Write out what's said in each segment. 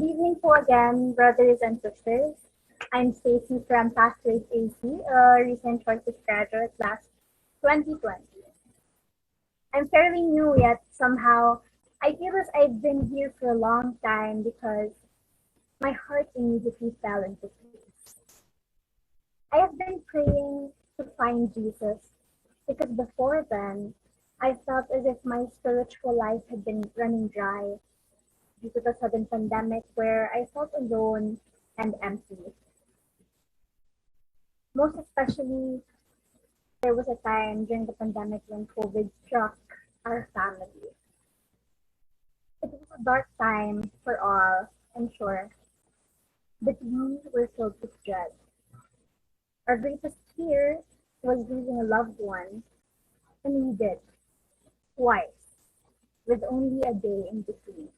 Good evening po again, brothers and sisters. I'm Stacey from Pathways AC, a recent Choices graduate last 2020. I'm fairly new yet somehow I feel as I've been here for a long time because my heart immediately fell into place. I have been praying to find Jesus because before then I felt as if my spiritual life had been running dry due to the sudden pandemic where I felt alone and empty. Most especially, there was a time during the pandemic when COVID struck our family. It was a dark time for all, I'm sure, but we were filled with dread. Our greatest fear was losing a loved one, and we did, twice, with only a day in between.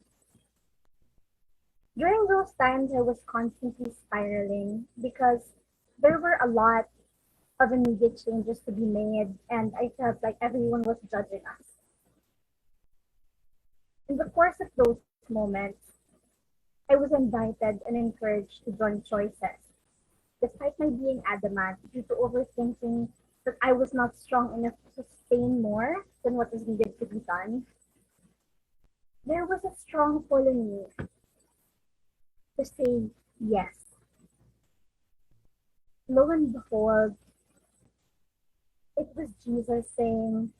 During those times, I was constantly spiraling because there were a lot of immediate changes to be made, and I felt like everyone was judging us. In the course of those moments, I was invited and encouraged to join choices, despite my being adamant due to overthinking that I was not strong enough to sustain more than what is needed to be done. There was a strong pull in me to say yes. Lo and behold, it was Jesus saying,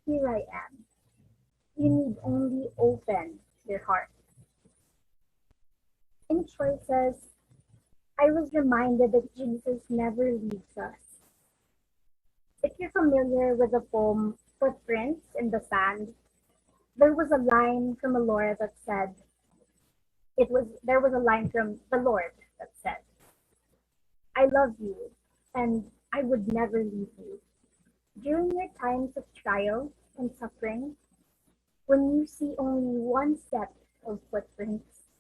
"Here I am. You need only open your heart." In choices, I was reminded that Jesus never leaves us. If you're familiar with the poem Footprints in the Sand, there was a line from the Lord that said, there was a line from the Lord that said, "I love you and I would never leave you." During your times of trial and suffering, when you see only one set of footprints,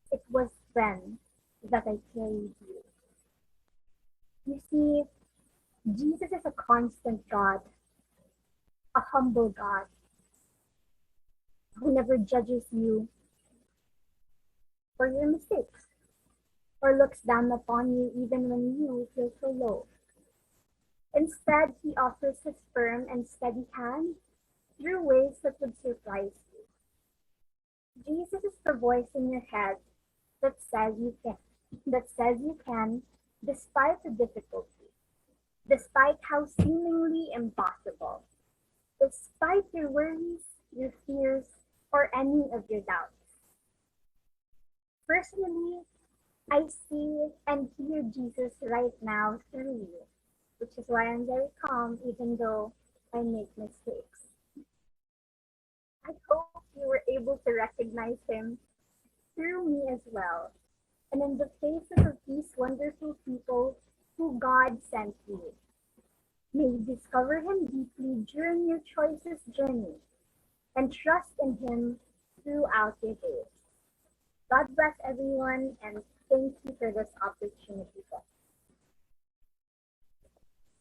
it was then that I carried you. You see, Jesus is a constant God, a humble God who never judges you for your mistakes or looks down upon you even when you feel so low. Instead, he offers his firm and steady hand through ways that would surprise you. Jesus is the voice in your head that says you can, despite the difficulty, despite how seemingly impossible, despite your worries, your fears, or any of your doubts. Personally, I see and hear Jesus right now through you, which is why I'm very calm even though I make mistakes. I hope you were able to recognize him through me as well, and in the faces of these wonderful people who God sent you. May you discover him deeply during your choices journey and trust in him throughout your days. God bless everyone and thank you for this opportunity.